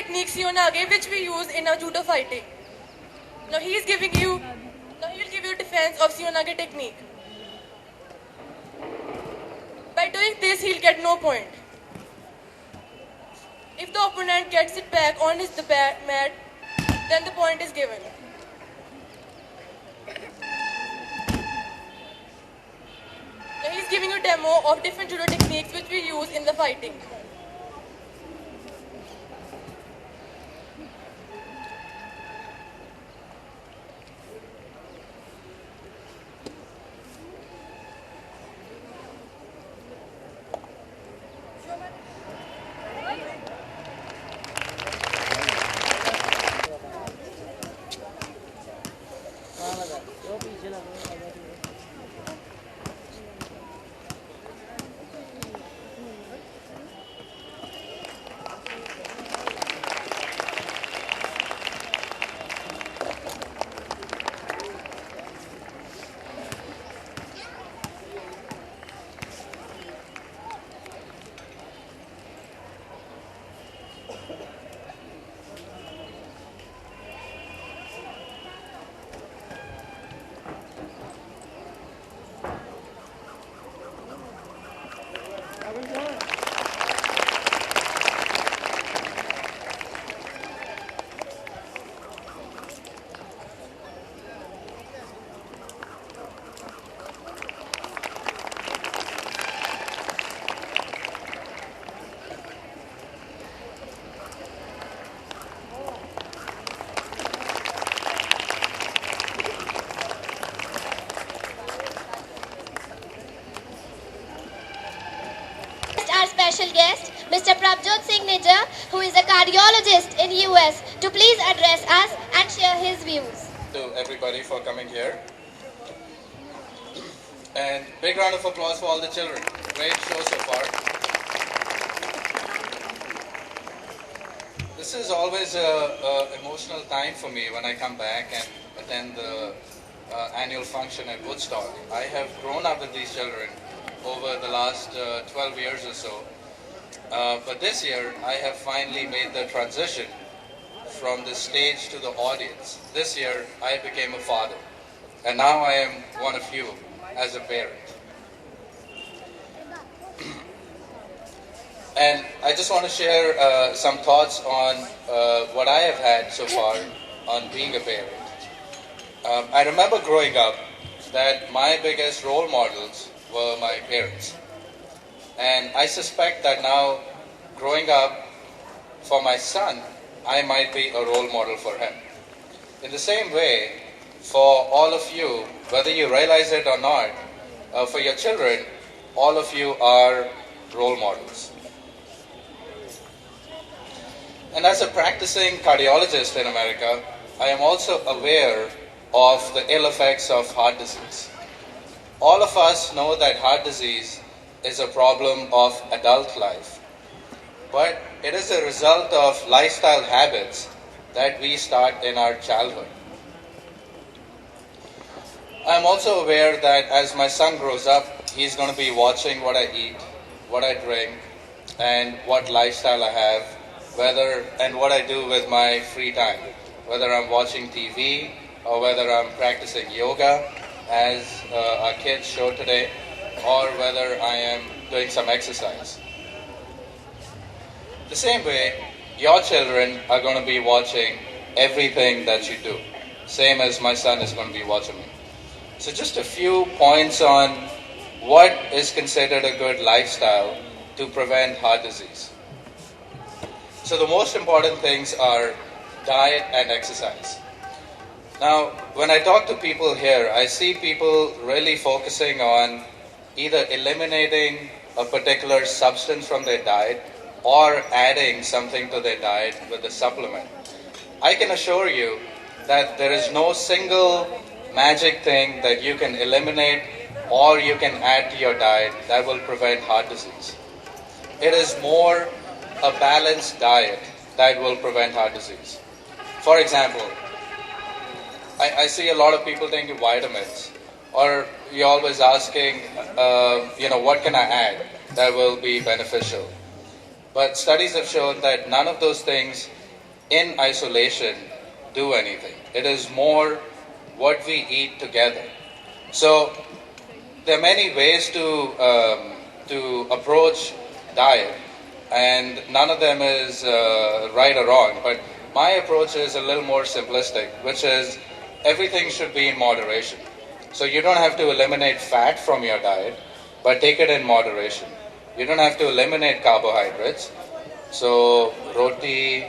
technique Shihonage, which we use in our judo fighting. Now he will give you defense of Shihonage technique. By doing this, he'll get no point. If the opponent gets it back on the mat, then the point is given. Now he's giving you a demo of different judo techniques which we use in the fighting. Our special guest, Mr. Prabjot Singh Nijjar, who is a cardiologist in US, to please address us and share his views. To everybody for coming here. And big round of applause for all the children. Great show so far. This is always a emotional time for me when I come back and attend the annual function at Woodstock. I have grown up with these children over the last 12 years or so. But this year, I have finally made the transition from the stage to the audience. This year, I became a father. And now I am one of you as a parent. And I just want to share some thoughts on what I have had so far on being a parent. I remember growing up that my biggest role models were my parents. And I suspect that now, growing up, for my son, I might be a role model for him. In the same way, for all of you, whether you realize it or not, for your children, all of you are role models. And as a practicing cardiologist in America, I am also aware of the ill effects of heart disease. All of us know that heart disease is a problem of adult life, but it is a result of lifestyle habits that we start in our childhood. I'm also aware that as my son grows up, he's going to be watching what I eat, what I drink, and what lifestyle I have, and what I do with my free time, whether I'm watching TV or whether I'm practicing yoga, as our kids showed today, or whether I am doing some exercise. The same way, your children are going to be watching everything that you do, same as my son is going to be watching me. So just a few points on what is considered a good lifestyle to prevent heart disease. So the most important things are diet and exercise. Now, when I talk to people here, I see people really focusing on either eliminating a particular substance from their diet or adding something to their diet with a supplement. I can assure you that there is no single magic thing that you can eliminate or you can add to your diet that will prevent heart disease. It is more a balanced diet that will prevent heart disease. For example, I see a lot of people taking vitamins, or you're always asking, what can I add that will be beneficial? But studies have shown that none of those things in isolation do anything. It is more what we eat together. So there are many ways to approach diet, and none of them is right or wrong. But my approach is a little more simplistic, which is everything should be in moderation. So you don't have to eliminate fat from your diet, but take it in moderation. You don't have to eliminate carbohydrates, so roti,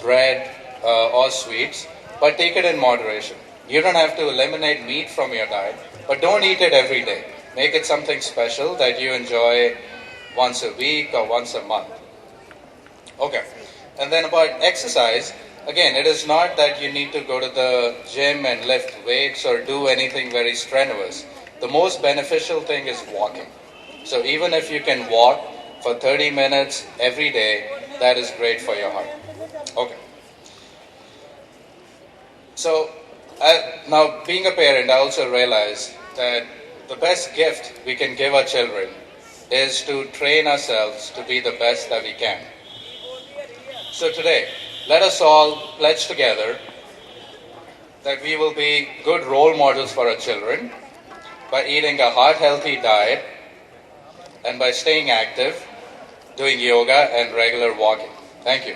bread, or sweets, but take it in moderation. You don't have to eliminate meat from your diet, but don't eat it every day. Make it something special that you enjoy once a week or once a month. Okay. And then about exercise, again, it is not that you need to go to the gym and lift weights or do anything very strenuous. The most beneficial thing is walking. So even if you can walk for 30 minutes every day, that is great for your heart. Okay. So now being a parent, I also realize that the best gift we can give our children is to train ourselves to be the best that we can. So today, let us all pledge together that we will be good role models for our children by eating a heart-healthy diet and by staying active, doing yoga and regular walking. Thank you.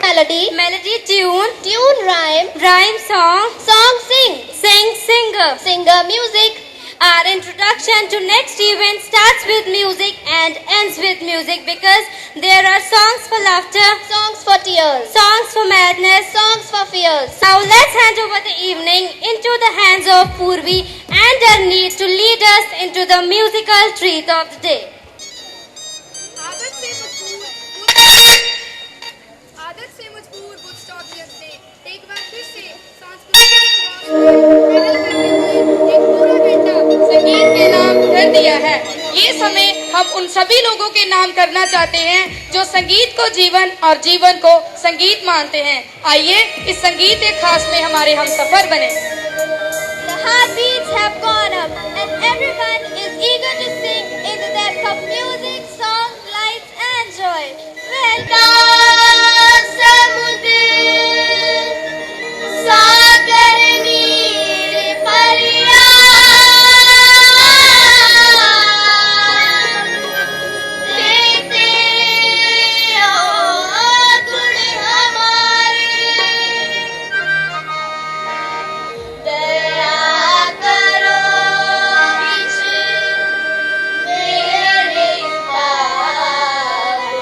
Melody. Melody, tune. Tune, rhyme. Rhyme, song. Song, sing. Sing, singer. Singer, music. Our introduction to next event starts with music and ends with music because there are songs for laughter, Songs for tears. songs for madness. Songs for fears. Now let's hand over the evening into the hands of Purvi and her niece to lead us into the musical treat of the day. आदत से मजबूर Woodstock ने एक बार फिर से सांस्कृतिक पैदल करते हुए एक पूरा घंटा संगीत के नाम कर दिया है। ये समय हम उन सभी लोगों के नाम करना चाहते हैं जो संगीत को जीवन और जीवन को संगीत मानते हैं। आइए इस संगीत के खास में हमारे हम सफर बने। The heartbeats have gone up and everyone is eager to sing in the depth of music, song, lights and joy. Welcome, Samudra, Sagar Neer Pariya. लेते हो गुण हमारे, दया करो बीच मेरे तारों।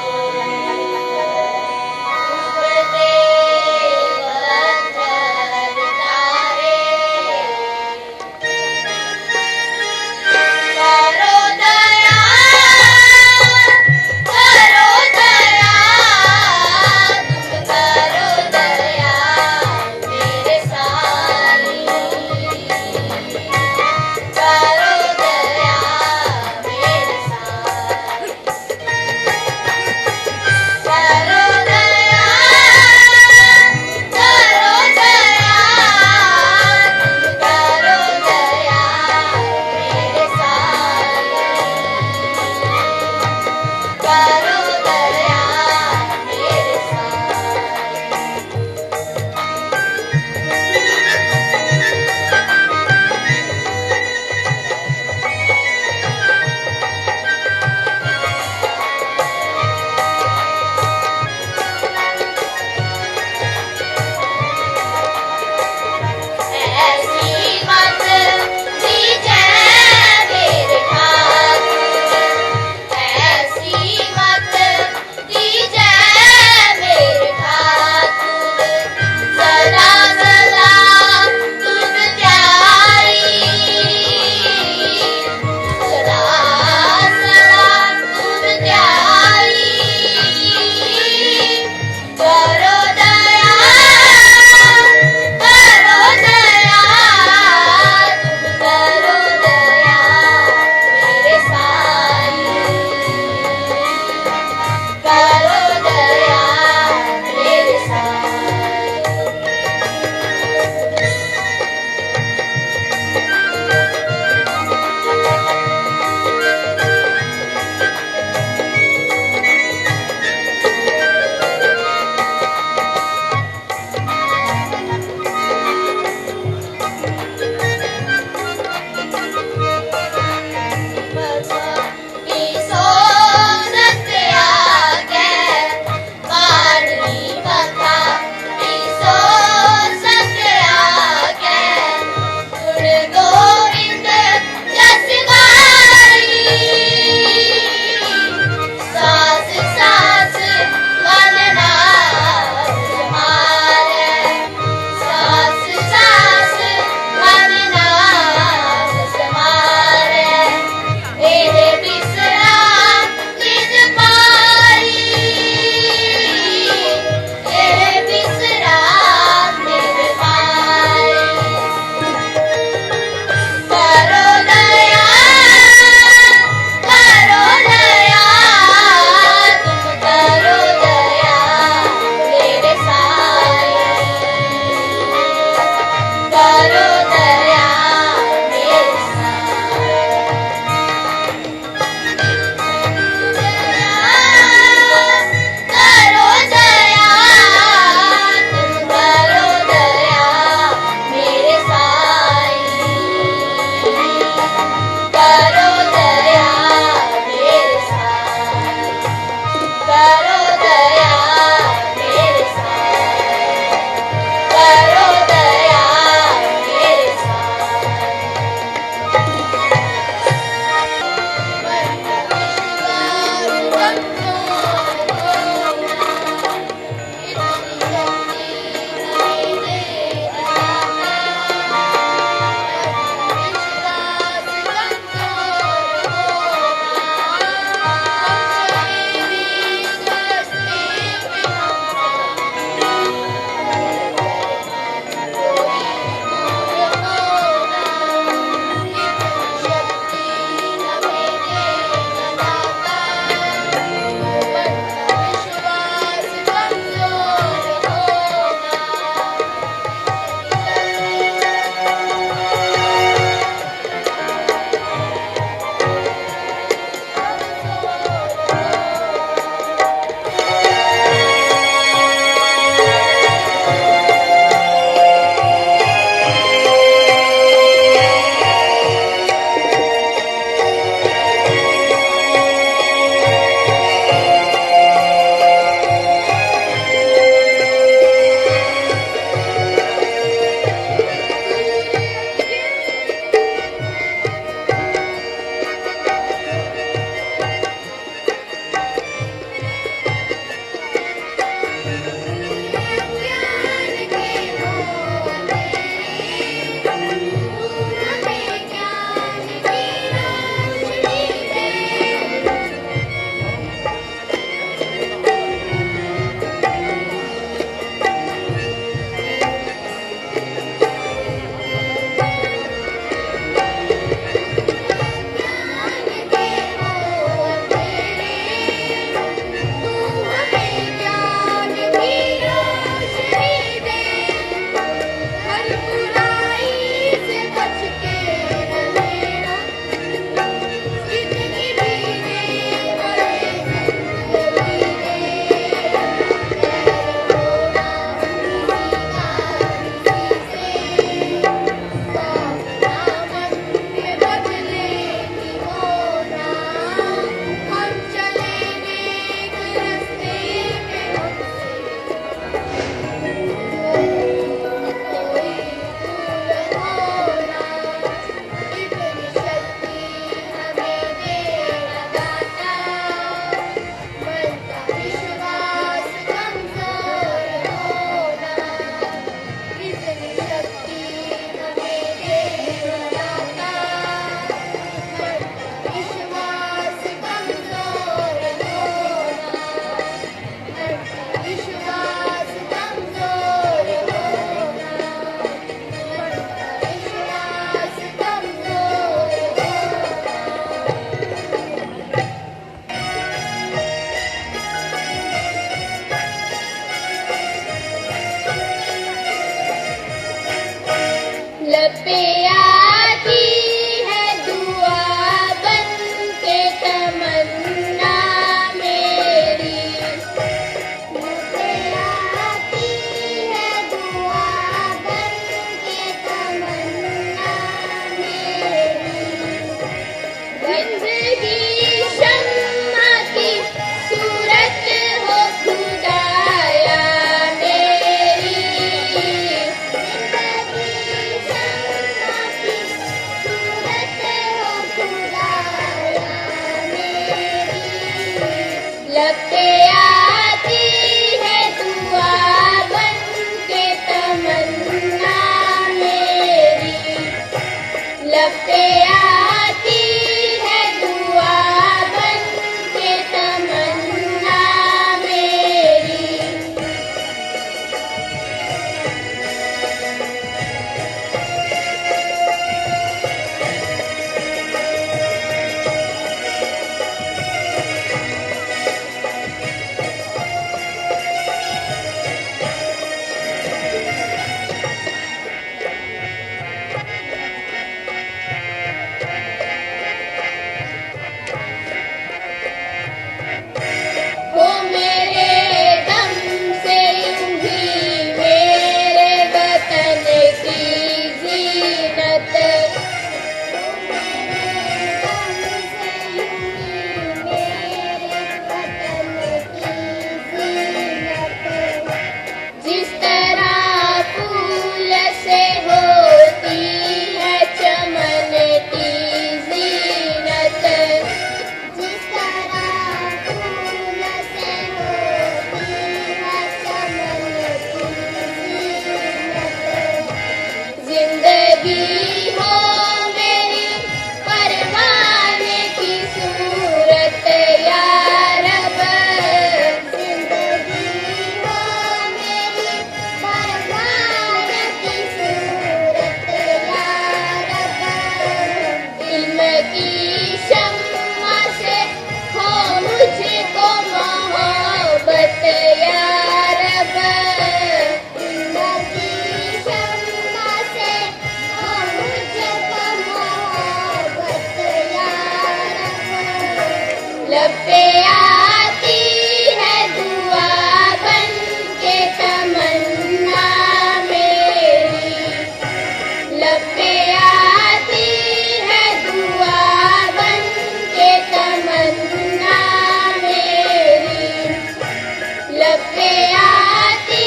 लब पे आती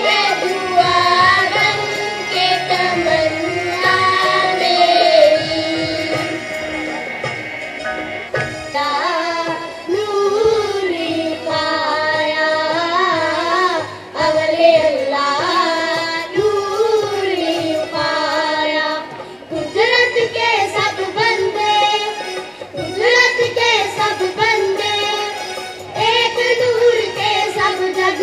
है दुआ बन के तमन्ना मेरी। नूर पाया अवले अल्लाह नूर पाया। कुदरत के सब बंदे कुदरत के सब बंदे एक नूर के सब जग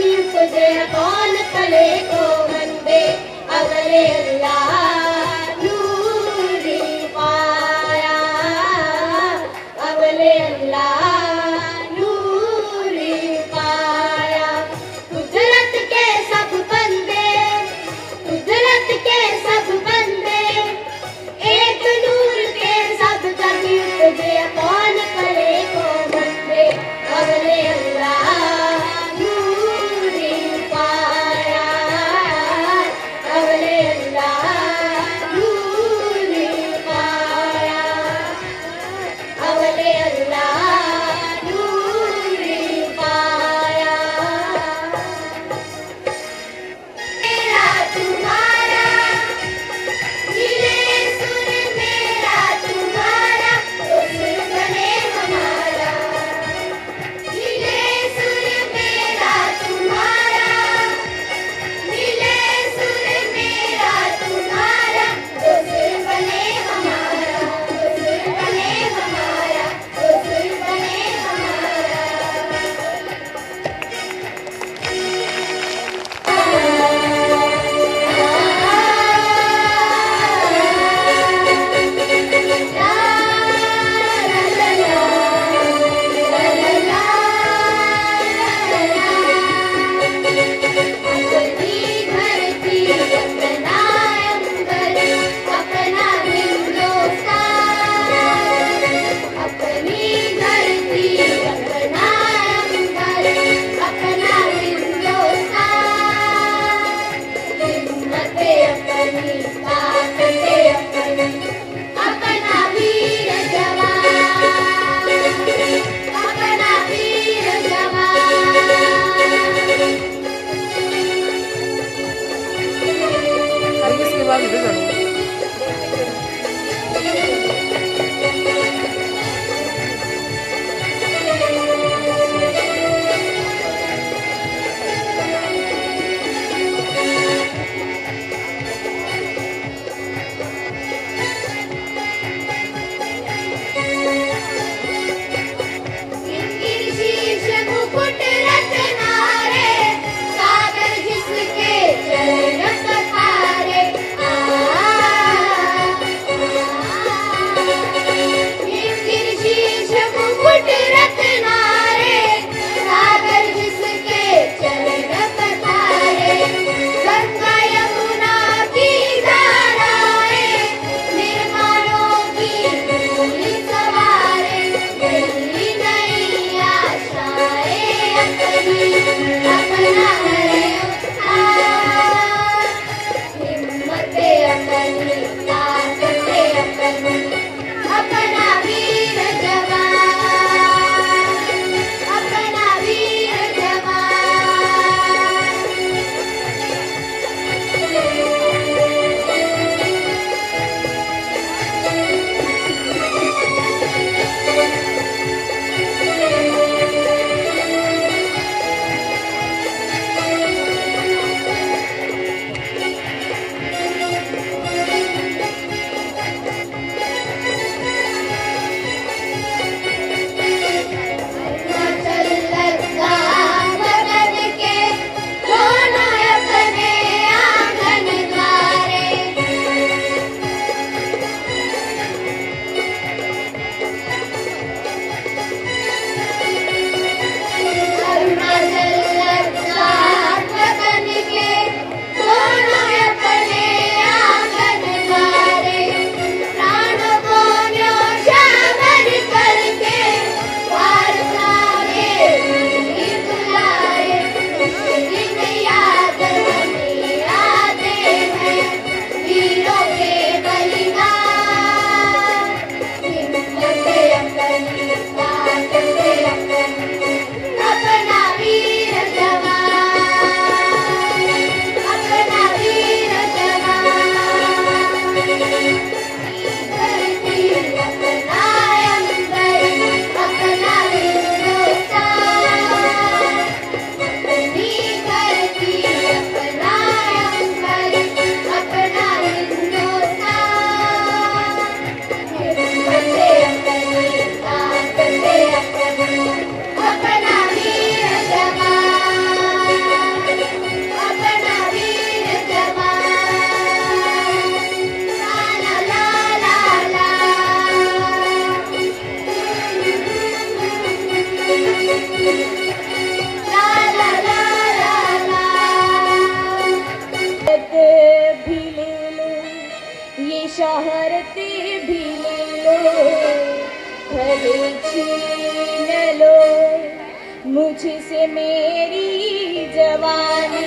मुझसे मेरी जवानी,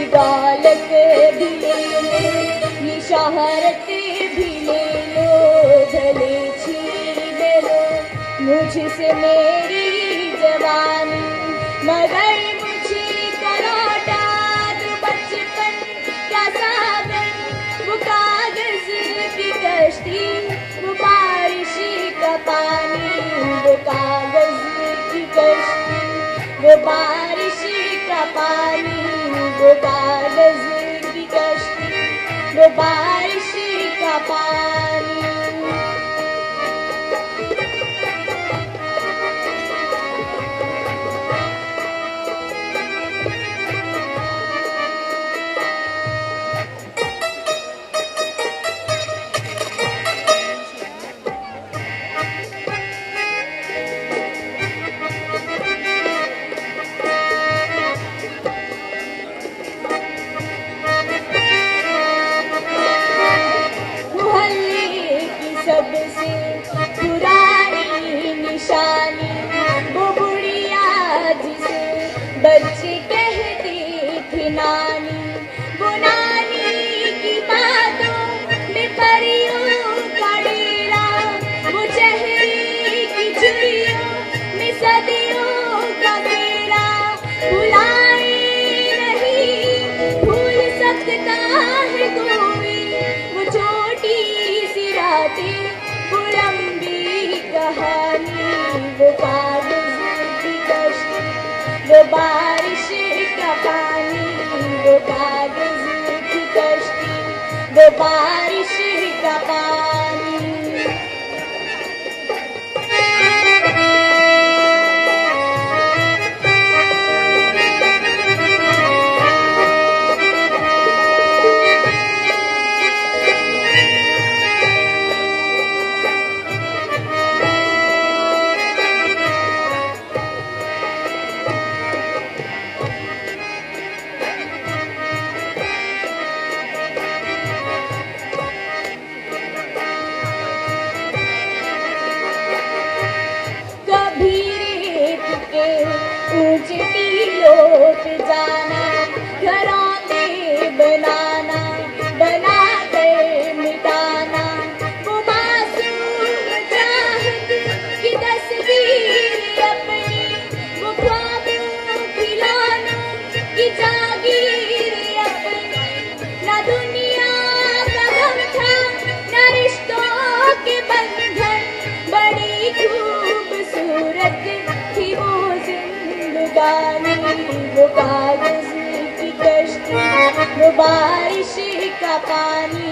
दौलत भी ले लो, ये शोहरत भी ले लो, भले छीन लो मुझसे मेरी जवानी, मगर मुझे करौटा दो बचपन का सावन, वो कागज की कश्ती, वो बारिश का पानी, वो कागज की कश्ती, वो बारिश का पानी, वो कागज की कश्ती, वो बारिश का पानी। सबसे पुरानी निशानी, वो बुढ़िया जिसे बच्चे कहते थे नानी, वो नानी की बातों में परियों का डेरा, वो चेहरे की चुड़ियों में सदियों का फेरा, भुलाए नहीं भूल सकता है कोई, वो छोटी सी रातें, वो लंबी कहानी, वो कागज की कश्ती, वो बारिश का पानी, वो कागज की कश्ती, वो बारिश का पानी। ऊंचे टीलों पे जाना, घरौंदे बनाना, बना कर मिटाना, वो मासूम चाहत की तस्वीर अपनी, वो ख्वाबों खिलौनों की जागीर अपनी, ना दुनिया का गम था ना रिश्तों के बंधन, बड़ी खूबसूरत थी वो जिंदगानी, वो कागज की कश्ती, वो बारिश का पानी,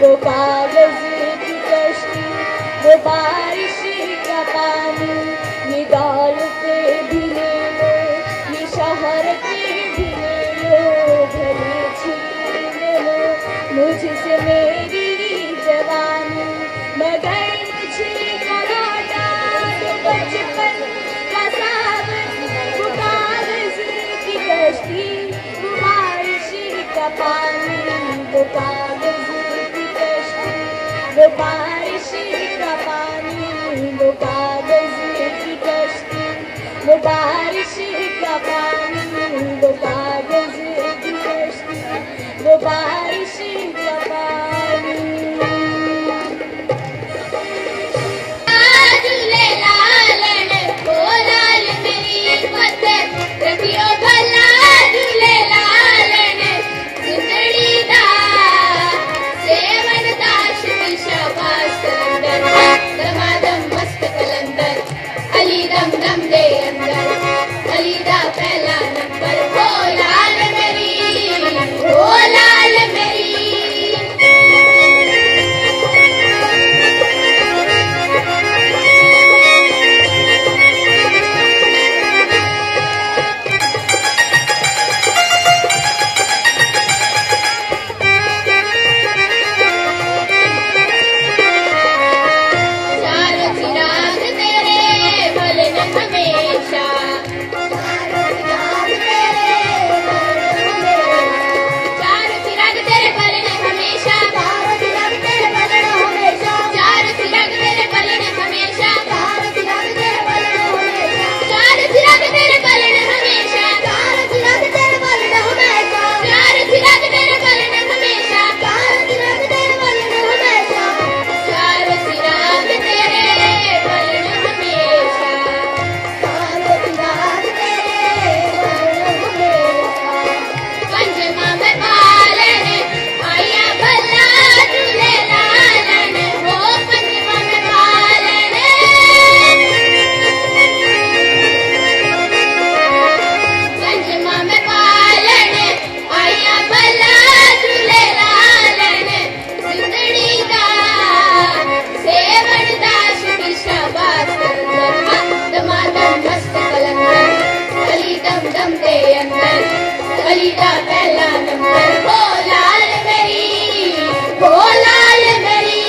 वो कागज की कश्ती, वो बारिश का पानी, ये दौलत भी ले लो, ये शोहरत भी ले लो, भले छीन लो मुझसे मेरी जवानी, मगर मुझे करौटा दो बचपन का सावन, वो कागज की कश्ती, वो बारिश का पानी, वो कागज की कश्ती, वो बारिश का पानी, वो कागज की कश्ती, वो बारिश का पानी, वो कागज की कश्ती, वो बारिश का पानी। रखियो भला झूले लालन, जिंदड़ी दा सेवन दा शुभ शाबाश कलंदर, दमादम मस्त कलंदर, अली दम दम दे अंदर, अली दा पहला नंबर, हो लाल मेरी, हो लाल मेरी। अली दा पहला नंबर हो लाल मेरी, हो लाल मेरी।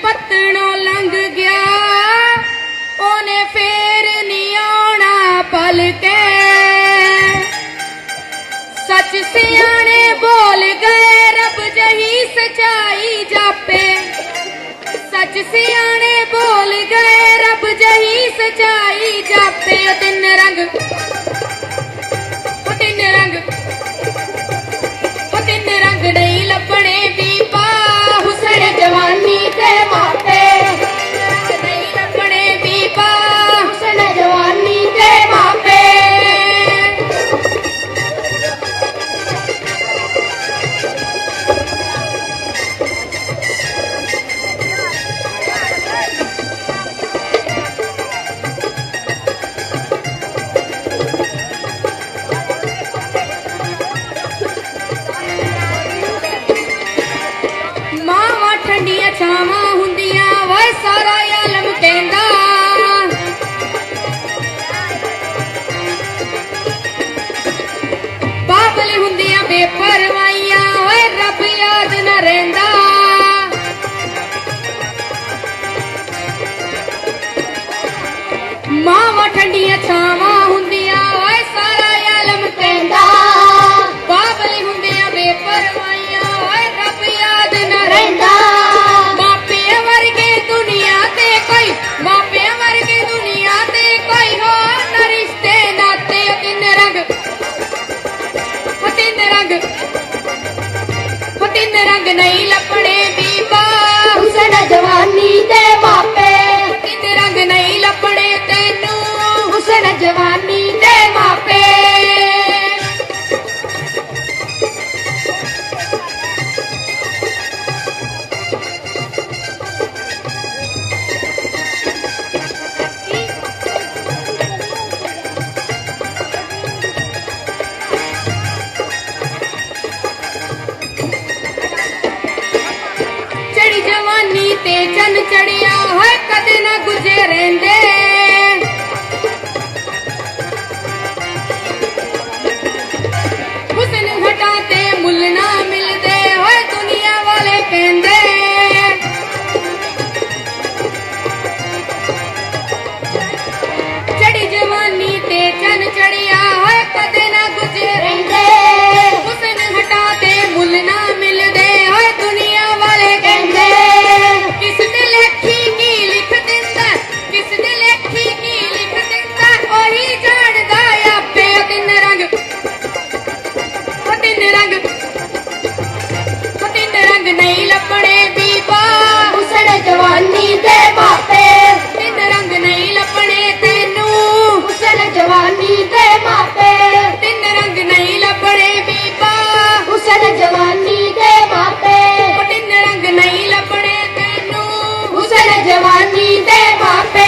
पतनों लंघ गया ओने फेर नहीं आना पल के। सच सियाने बोल गए रब जही सच्चाई जापे। सच सियाने बोल गए रब जही सच्चाई जापे। तीन रंग तीन रंग तीन रंग नहीं लभने भी पा हुसन जवानी ते मापे। नहीं लभने भी पा हुसन जवानी ते मापे। मावा ठंडिया छावा हुंदिया वह सारा आलम कहंदा। बाबल हुंदिया बेपरवाहियां वह रब याद न रहिंदा। मावा ठंडिया छावा हुंदिया वह सारा आलम कहंदा। बाबल हुंदिया बेपरवाहियां वह रब याद न रहिंदा। मापे वर्गे दुनिया ते कोई मापे वर्गे दुनिया ते कोई हो न रिश्ते नाते। तीन रंग तीन रंग ਤਿੰਨ ਰੰਗ ਨਹੀਂ ਲੱਭਣੇ ਬੀਬਾ ਹੁਸਨ ਜਵਾਨੀ ਦੇ ਮਾਪੇ ਤਿੰਨ ਰੰਗ ਨਹੀਂ ਲੱਭਣੇ ਤੈਨੂੰ ਹੁਸਨ ਜਵਾਨੀ ਦੇ ਮਾਪੇ ਚੜੀ ਜਵਾਨੀ ਤੇ ਚੰਨ ਚੜਿਆ ਹੋਏ ਕਦੇ ਨਾ ਗੁਜੇ ਰਹਿੰਦੇ ਹੁਸਨ ਹਟਾ ਤੇ ਮੁੱਲ ਨਾ ਮਿਲਦੇ ਹੋਏ ਦੁਨੀਆ ਵਾਲੇ ਕਹਿੰਦੇ ਚੜੀ ਜਵਾਨੀ ਤੇ ਚੰਨ ਚੜਿਆ ਹੋਏ ਕਦੇ ਨਾ ਗੁਜੇ ਰਹਿੰਦੇ ਹੁਸਨ ਹਟਾ ਤੇ ਮੁੱਲ ਨਾ ਮਿਲਦੇ ਹੋਏ ਦੁਨੀਆ ਵਾਲੇ ਕਹਿੰਦੇ ਕਿਸ ਨੇ ਲਿਖੀ ਕੀ ਲਿਖ ਦਿੰਦਾ ਕਿਸ ਨੇ ਲਿਖੀ ਕੀ ਲਿਖ ਦਿੰਦਾ ਉਹੀ ਜਾਣਦਾ ਆਪੇ ਉਹ ਤਿੰਨ ਰੰਗ ਨਹੀਂ ਲੱਭਣੇ ਬੀਬਾ ਹੁਸਨ ਜਵਾਨੀ ਦੇ ਮਾਪੇ ਤਿੰਨ ਰੰਗ ਨਹੀਂ ਲੱਭਣੇ ਤੈਨੂੰ ਹੁਸਨ ਜਵਾਨੀ ਦੇ ਮਾਪੇ ਤਿੰਨ ਰੰਗ ਨਹੀਂ ਲੱਭਣੇ ਬੀਬਾ ਹੁਸਨ ਜਵਾਨੀ ਦੇ ਮਾਪੇ ਉਹ ਤਿੰਨ ਰੰਗ ਨਹੀਂ ਲੱਭਣੇ ਤੈਨੂੰ ਹੁਸਨ ਜਵਾਨੀ ਦੇ ਮਾਪੇ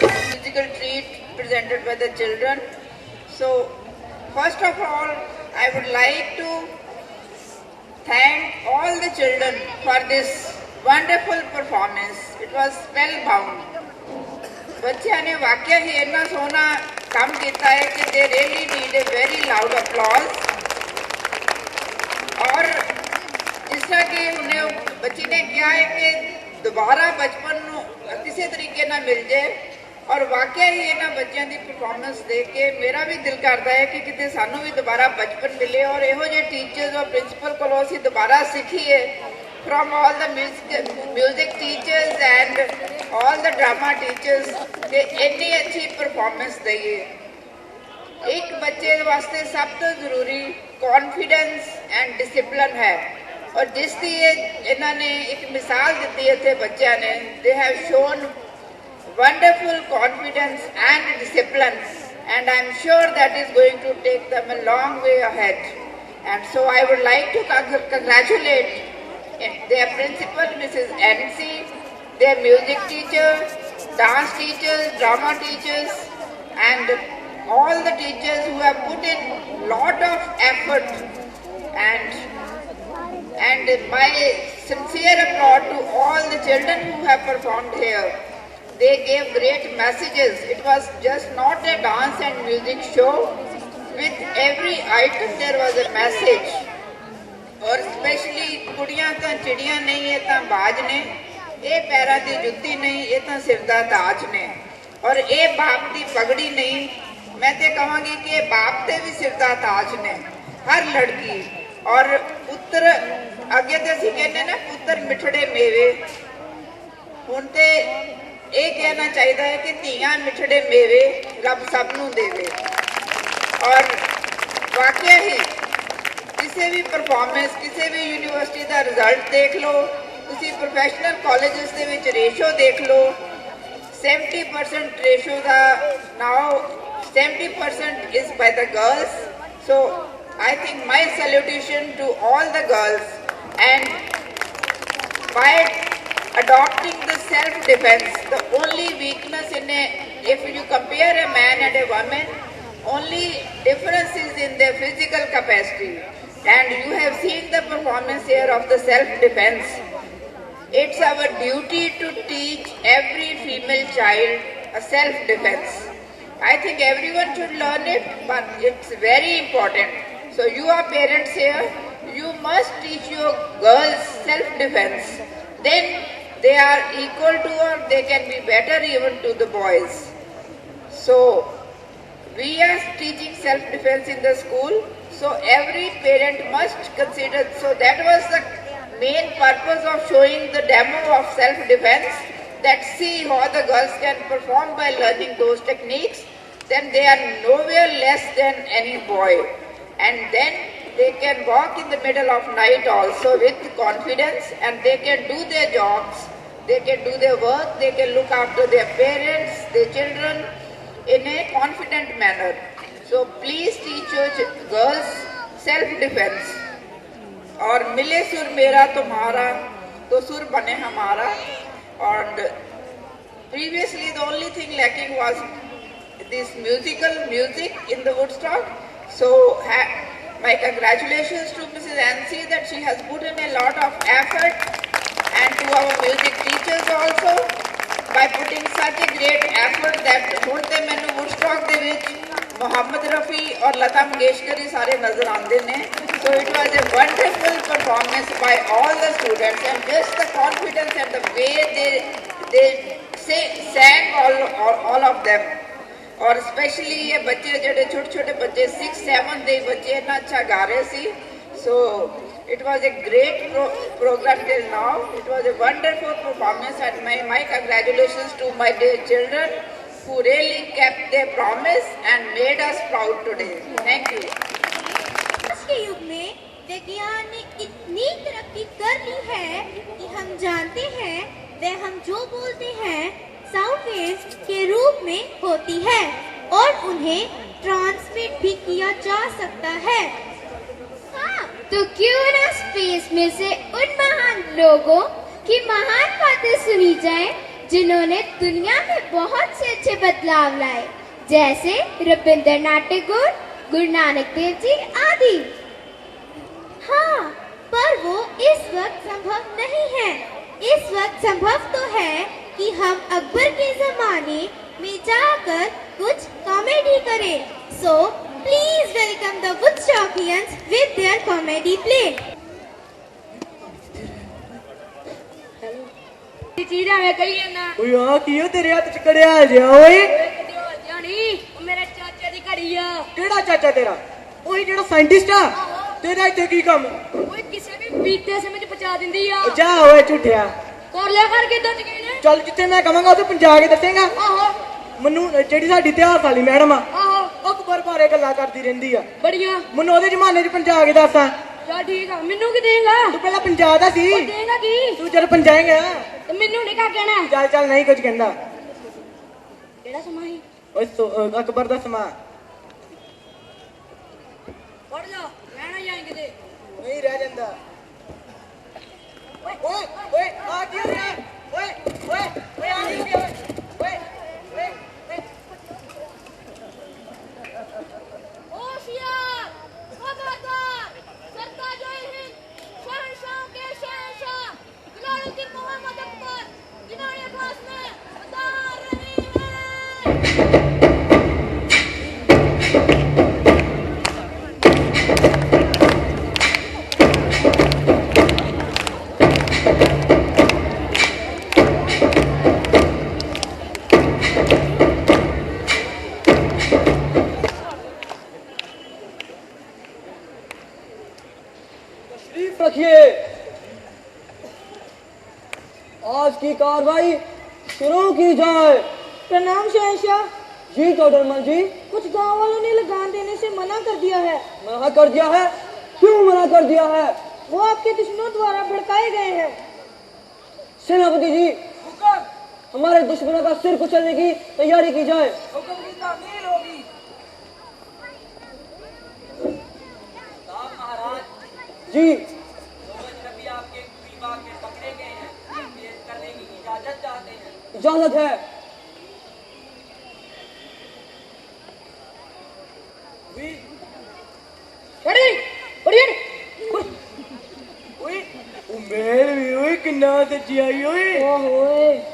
Musical treat presented by the children. So, first of all, I would like to thank all the children for this wonderful performance. It was spellbound. ਬੱਚਿਆਂ ਨੇ ਵਾਕਿਆ ਹੀ ਇੰਨਾ ਸੋਹਣਾ ਕੰਮ ਕੀਤਾ ਹੈ ਕਿ they really need a very loud applause. ਔਰ ਜਿਸ ਤਰ੍ਹਾਂ ਕਿ ਉਹਨੇ ਬੱਚੀ ਨੇ ਕਿਹਾ ਹੈ ਕਿ ਦੁਬਾਰਾ ਬਚਪਨ ਨੂੰ ਕਿਸੇ ਤਰੀਕੇ ਨਾਲ ਮਿਲ ਜਾਏ ਔਰ ਵਾਕਿਆ ਹੀ ਇਹਨਾਂ ਬੱਚਿਆਂ ਦੀ ਪਰਫਾਰਮੈਂਸ ਦੇਖ ਕੇ ਮੇਰਾ ਵੀ ਦਿਲ ਕਰਦਾ ਹੈ ਕਿ ਕਿਤੇ ਸਾਨੂੰ ਵੀ ਦੁਬਾਰਾ ਬਚਪਨ ਮਿਲੇ ਔਰ ਇਹੋ ਜਿਹੇ ਟੀਚਰਸ ਔਰ ਪ੍ਰਿੰਸੀਪਲ ਕੋਲੋਂ ਅਸੀਂ ਦੁਬਾਰਾ ਸਿੱਖੀਏ from all the music teachers and all the drama teachers ਕਿ ਇੰਨੀ ਅੱਛੀ ਪਰਫਾਰਮੈਂਸ ਦਈਏ ਇੱਕ ਬੱਚੇ ਵਾਸਤੇ ਸਭ ਤੋਂ ਜ਼ਰੂਰੀ ਕੌਨਫੀਡੈਂਸ ਐਂਡ ਡਿਸਪਲਿਨ ਹੈ ਔਰ ਜਿਸ ਦੀ ਇਹਨਾਂ ਨੇ ਇੱਕ ਮਿਸਾਲ ਦਿੱਤੀ ਇੱਥੇ ਬੱਚਿਆਂ ਨੇ they have shown wonderful confidence and discipline and I'm sure that is going to take them a long way ahead and so I would like to congratulate their principal Mrs. NC, their music teacher, dance teachers, drama teachers and all the teachers who have put in lot of effort and my sincere applaud to all the children who have performed here. They gave great messages. It was just not a dance and music show. With every item there was a message. और specially कुड़ियां तो चिड़ियां नहीं ये तो बाज ने ये पैरों की जुत्ती नहीं ये तो सिर का ताज ने और ये बाप की पगड़ी नहीं मैं तो कहांगी कि बाप के भी सिर का ताज ने हर लड़की और पुत्र अगे तो असीं कहने ना पुत्र मिठड़े मेवे हुण ते ये कहना चाहिए है कि धीआं मिठड़े मेवे रब सब नूं देवे और वाकया ही किसी भी परफॉर्मेंस किसी भी यूनिवर्सिटी का रिजल्ट देख लो तुसी प्रोफेशनल कॉलेजेस दे विच रेशो देख लो 70% रेशो का now 70% is by the girls so I think my salutation to all the girls and by adopting the self-defense the only weakness in a if you compare a man and a woman only difference is in their physical capacity and you have seen the performance here of the self-defense. It's our duty to teach every female child a self-defense. I think everyone should learn it, but it's very important. So you are parents here, you must teach your girls self-defense. Then they are equal to or they can be better even to the boys. So we are teaching self-defense in the school. So every parent must consider, so that was the main purpose of showing the demo of self-defense, that see how the girls can perform by learning those techniques, then they are nowhere less than any boy. And then they can walk in the middle of night also with confidence, and they can do their jobs, they can do their work, they can look after their parents, their children in a confident manner. So please teach your girls self-defense. और मिले सुर मेरा तुम्हारा तो सुर बने हमारा. And previously the only thing lacking was this music in the Woodstock. So my congratulations to Mrs. Nancy that she has put in a lot of effort, and to our music teachers also by putting such a great effort that ਹੁਣ ਤੇ ਮੈਨੂੰ Woodstock ਦੇ ਵਿੱਚ Mohammed Rafi और Lata Mangeshkar ही सारे नजर आते हैं. So it was a wonderful performance by all the students, and just the confidence and the way they sang all of them. और स्पेशली ये बच्चे ਜਿਹੜੇ छोटे छोटे बच्चे 6-7 ਦੇ ਬੱਚੇ ਇੰਨਾ ਅੱਛਾ ਗਾ ਰਹੇ ਸੀ. So it was a great program till now. It was a wonderful performance, and my congratulations to my dear children who really kept their promise and made us proud today. Thank you. आज के युग में विज्ञान ने इतनी तरक्की कर ली है कि हम जानते हैं वह हम जो बोलते हैं साउंड वेव्स के रूप में होती है और उन्हें ट्रांसमिट भी किया जा सकता है. हाँ, तो क्यों ना स्पेस में से उन महान लोगों की महान बातें सुनी जाए जिन्होंने दुनिया में बहुत से अच्छे बदलाव लाए, जैसे रविंद्रनाथ टैगोर, गुरु नानक देव जी आदि. हाँ, पर वो इस वक्त संभव नहीं है. इस वक्त संभव तो है कि हम अकबर के जमाने में जाकर कुछ कॉमेडी करें. So please welcome the Woodstockians with their comedy play. चीज है कही ना ओए आ कियो तेरे हाथ च कड़िया जिया ओए जानी मेरे चाचा दी घड़ी आ. केड़ा चाचा तेरा? ओए जेड़ा साइंटिस्ट आ. तेरा इत्थे की काम? ओए किसे भी बीते समय च पहुंचा दिंदी आ. जा ओए झूठिया कर लिया कर के दस गए ने. ਚੱਲ ਜਿੱਥੇ ਮੈਂ ਕਹਾਂਗਾ ਉੱਥੇ ਪਹੁੰਚਾ ਕੇ ਦੱਸੇਗਾ. आहो ਮੈਨੂੰ ਜਿਹੜੀ ਸਾਡੀ ਇਤਿਹਾਸ ਵਾਲੀ ਮੈਡਮ ਆ आहो ਅਕਬਰ ਬਾਰੇ ਗੱਲਾਂ ਕਰਦੀ ਰਹਿੰਦੀ ਆ. बढ़िया ਮੈਨੂੰ ਉਹਦੇ ਜ਼ਮਾਨੇ 'ਚ ਪਹੁੰਚਾ ਕੇ ਦੱਸ. चल ठीक है मेनू की देगा ਤੂੰ ਪਹਿਲਾਂ ਪੰਜਾਦਾ ਸੀ. देगा की ਤੂੰ ਜਦ ਪਹੁੰਚਾਏਗਾ तो मेनू नहीं का कहना ਚੱਲ ਚੱਲ ਨਹੀਂ ਕੁਝ ਕਹਿੰਦਾ. केड़ा समा ही ਓਏ ਅਕਬਰ ਦਾ ਸਮਾਂ पढ़ लो रहना जाएंगे दे ਨਹੀਂ ਰਹਿ ਜਾਂਦਾ. ਓਏ ਓਏ ਓਏ ਆ ਕੀ ਹੋ ਰਿਹਾ? ਓਏ ਓਏ ਓਏ ਆ ਕੀ ਹੋ ਰਿਹਾ? ਓਏ ਓਏ ਓਏ होशियार, खबरदार, सरताज-ए हिंद, शहंशाह के शहंशाह, जलालुद्दीन मोहम्मद अकबर, जिन्होंने खास में बता रहे हैं. तशरीफ रखिए. आज की कार्रवाई शुरू की जाए. प्रणाम शहंशाह. जी टोडरमल जी. कुछ गांव वालों ने लगान देने से मना कर दिया है. मना कर दिया है? क्यों मना कर दिया है? वो आपके दुश्मनों द्वारा भड़काए गए हैं. सेनापति जी, हमारे दुश्मनों का सिर कुचलने की तैयारी की जाए. जी इजाजत है. रेडी बढ़िया ओए उमेर भी ओए किन्ना सच्ची आई ओए. ओए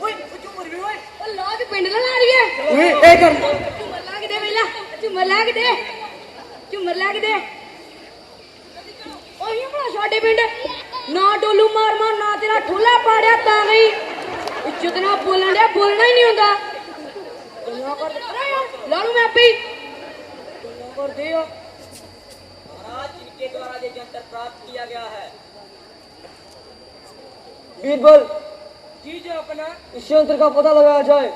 ओए झूमर भी ओए. ओ ला के पिंड ला रही है ओए ए कर. झूमर ला के दे बेला झूमर ला के दे झूमर ला के दे ओ ये बड़ा साडे पिंड ना डोलू मार मार ना तेरा ठोला पाड़या ता गई इज्जत ना बोलना दे बोलना ही नहीं होता गल्ला कर लालू मैं आपे गल्ला कर दे महाराज जिनके द्वारा ये यंत्र प्राप्त किया गया है. बीरबल जी जो अपना इस यंत्र का पता लगाया जाए.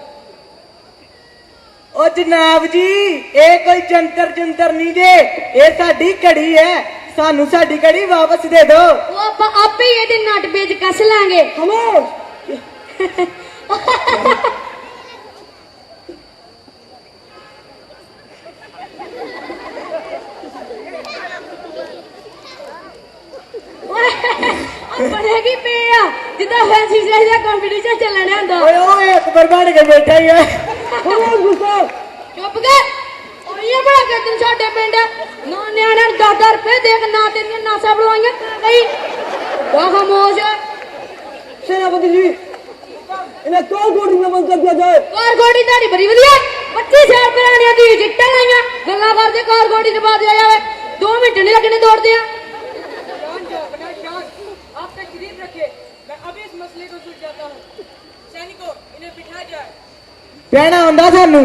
ओ जनाब जी ये कोई जंतर जंतर नहीं जे ये साडी घड़ी है. सानू साडी कड़ी वापस दे दो। वो आपे ये दिन नट बेच कस लांगे। खामोश। बनेगी पे जिदा फैंसी ड्रेस का कंपटीशन चलना हुंदा। ओए ओए अकबर बन के बैठा ही है। खामोश गुस्सा। चुप कर। और ये बड़ा के तुम साडे पिंड ना न्याणा 10 रुपए देख ना तेरी नासा बलवाइयां गई। वा खामोश। सेनापति जी इन्हें तो गोड़ी में बंद कर दिया जाए। कार गोड़ी तारी बड़ी वधिया 25 साल पुरानी दी जिट्टा लाइयां गल्ला करदे कार गोड़ी दे बाद आ जावे 2 मिनट नहीं लगने दौड़दे आ। आप तशरीफ रखिए, मैं अभी इस मसले को सुलझाता हूँ। सैनिकों, इन्हें बिठा जाए। कहना हुंदा सानू।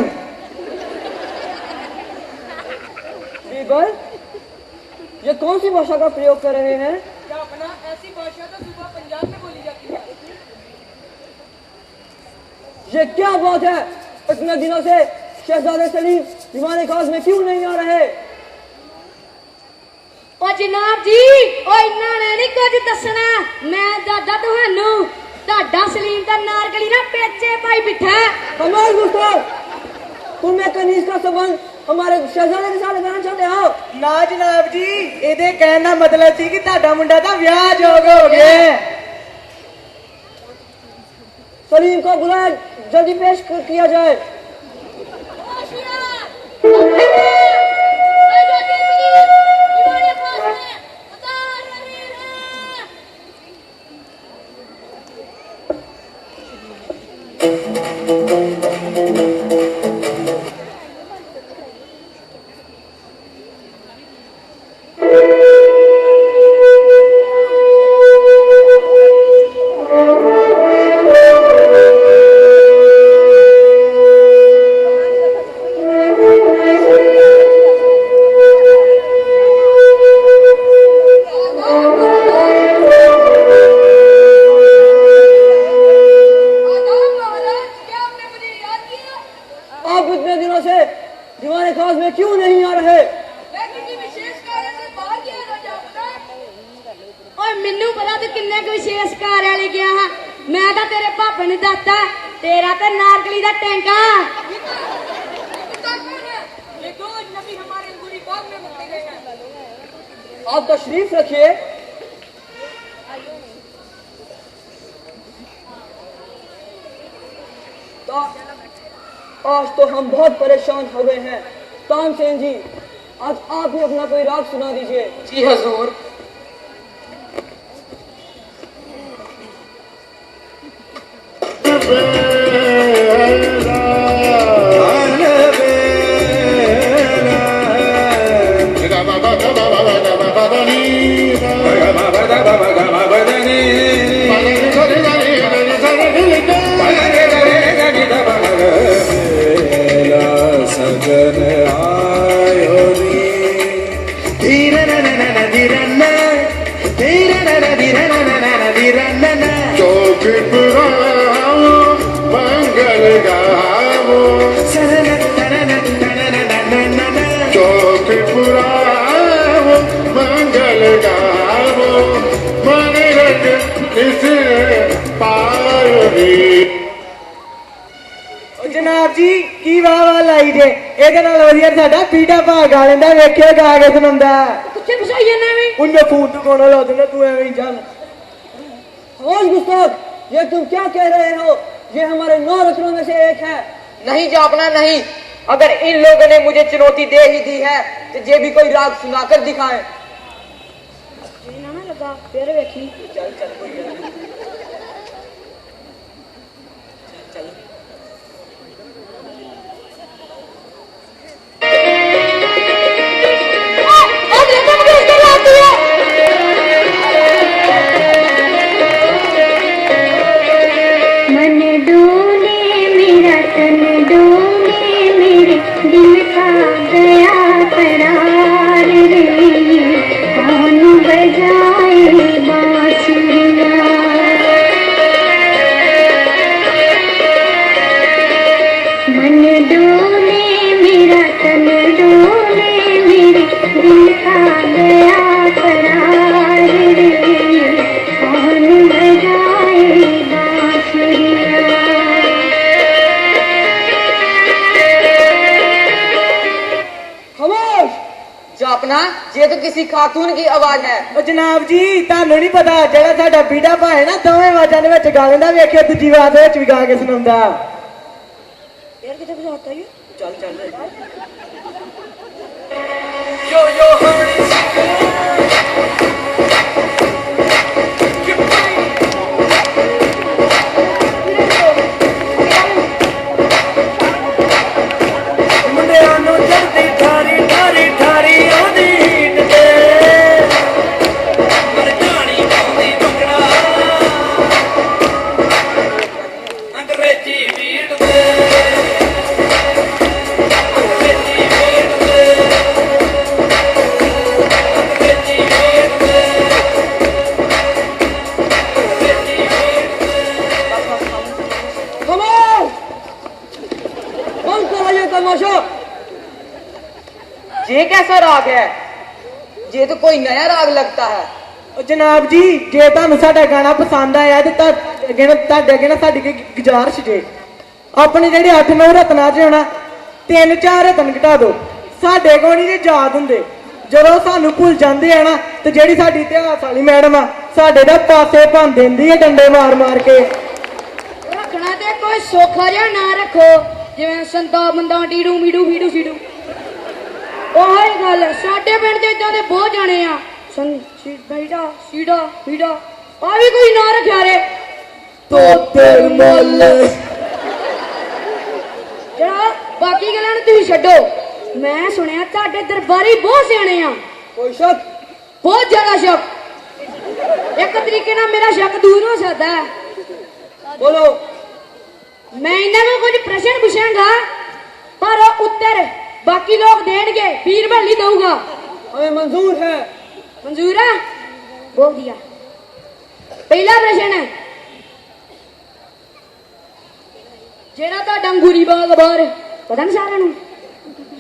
बीरबल, ये कौन सी भाषा का प्रयोग कर रहे हैं? क्या अपना ऐसी भाषा तो सुबह पंजाब में बोली जाती है। ये क्या बात है? इतने दिनों से शहजादे सलीम दीवाने खास में क्यों नहीं आ रहे? ओ जनाब जी ओ इन्ना ने नहीं कुछ दसना मैं दादा तुहानू ताडा सलीम दा नारगली ना पेचे पाई बिठा। कमाल गुस्ताख, तुम एक कनीज का संबंध हमारे शहजादे के साथ लगाना चाहते हो? ना जनाब जी, ਇਹਦੇ ਕਹਿਣ ਦਾ ਮਤਲਬ ਸੀ ਕਿ ਤੁਹਾਡਾ ਮੁੰਡਾ ਦਾ ਵਿਆਹ ਜੋਗ ਹੋ ਗਿਆ। सलीम को बुलाया, जल्दी पेश किया जाए। तेरा तो नारकली दा टैंका। ये दो अजनबी हमारे गुरी बाग में मुक्ति गए हैं। आप तशरीफ रखिए। तो आज तो हम बहुत परेशान हो गए हैं। तानसेन जी, आज आप भी अपना कोई राग सुना दीजिए। जी हजूर। जनाब जी की वाह वाह लाई जे ਇਹਦੇ ਨਾਲ ਵਧੀਆ ਸਾਡਾ ਪੀੜਾ ਭਾ ਗਾ ਲੈਂਦਾ ਵੇਖਿਆ ਗਾ ਕੇ ਸੁਣਾਉਂਦਾ ਕਿੱਥੇ ਫਸਾਈਏ ਨਾ ਐਵੇਂ ਉਹਨੇ ਫੋਨ ਤੋਂ ਕੋਣਾ ਲਾ ਦੇਣਾ तू ਐਵੇਂ ही ਚੱਲ खामोश गुस्ताख, ये तुम क्या कह रहे हो? ये हमारे 9 रत्नों में से एक है। नहीं जापना नहीं, अगर इन लोगों ने मुझे चुनौती दे ही दी है तो ये भी कोई राग सुनाकर दिखाएं। ना लगा फिर वेखी। चल चल कोई नहीं। चल बजाए बांसुरिया किसी खातून की आवाज है। ਉਹ ਜਨਾਬ ਜੀ ਤੁਹਾਨੂੰ ਨਹੀਂ ਪਤਾ ਜਿਹੜਾ ਸਾਡਾ ਬੀੜਾ ਭਾਏ ਨਾ ਦੋਵੇਂ ਆਵਾਜ਼ਾਂ ਦੇ ਵਿੱਚ ਗਾ ਲੈਂਦਾ ਵੇਖਿਓ ਦੂਜੀ ਆਵਾਜ਼ ਦੇ ਵਿੱਚ ਵੀ ਗਾ ਕੇ ਸੁਣਾਉਂਦਾ यार कितने बजे आता है ये? ਚੱਲ ਚੱਲ ਮੁੰਡਿਆਂ ਨੂੰ ਚੜਦੀ ਠਾਰੀ ਠਾਰੀ ਠਾਰੀ ਆਉਂਦੀ ਹੀਟ ਤੇ ਮਰਦਾਨੀ ਪਾਉਂਦੀ ਭੰਗੜਾ ਅੰਗਰੇਜ਼ੀ ਬੀਟ ਤੇ तमाशा ये कैसा राग है? ये तो कोई नया राग लगता है। ਉਹ ਜਨਾਬ ਜੀ ਜੇ ਤੁਹਾਨੂੰ ਸਾਡਾ ਗਾਣਾ ਪਸੰਦ ਆਇਆ ਤੇ ਤੁਹਾਡੇ ਅੱਗੇ ਨਾ ਸਾਡੀ ਕੋਈ ਗੁਜ਼ਾਰਿਸ਼ ਜੇ ਆਪਣੇ ਜਿਹੜੇ 8-9 ਰਤਨਾਂ ਚ ਹੋਣਾ 3-4 ਰਤਨ ਘਟਾ ਦਿਓ ਸਾਡੇ ਕੋਲ ਨਹੀਂ ਜੇ ਯਾਦ ਹੁੰਦੇ ਜਦੋਂ ਸਾਨੂੰ ਭੁੱਲ ਜਾਂਦੇ ਆ ਨਾ ਤੇ ਜਿਹੜੀ ਸਾਡੀ ਇਤਿਹਾਸ ਵਾਲੀ ਮੈਡਮ ਆ ਸਾਡੇ ਦਾ ਪਾਸੇ ਭੰਨ ਦਿੰਦੀ ਹੈ ਡੰਡੇ ਮਾਰ ਮਾਰ ਕੇ रखना ते कोई सौखा जिहा ना रखो जिवें संता बंदा टीडू मीडू फीडू सीडू ओह ही गल साडे पिंड ते इदां दे बहुत जाने आ बीड़ा सीड़ा फीड़ा आ भी कोई ना रखिया रे ਤੋਤੇ ਮੁੱਲ जरा बाकी गल्लां नूं तुसीं छड्डो मैं सुनिया तुहाडे दरबारी बहुत सियाणे आ कोई शक? बहुत ज्यादा शक एक तरीके नाल मेरा शक दूर हो सकदा है बोलो। मैं इन्हां को कुछ प्रश्न पूछांगा पर उत्तर बाकी लोग देंगे पीर भली दूंगा हमें मंजूर है। मंजूर है बोल दिया। पहला प्रश्न है जेड़ा तुहाडा अंगूरी बाग बाहर पता नहीं सारिਆਂ ਨੂੰ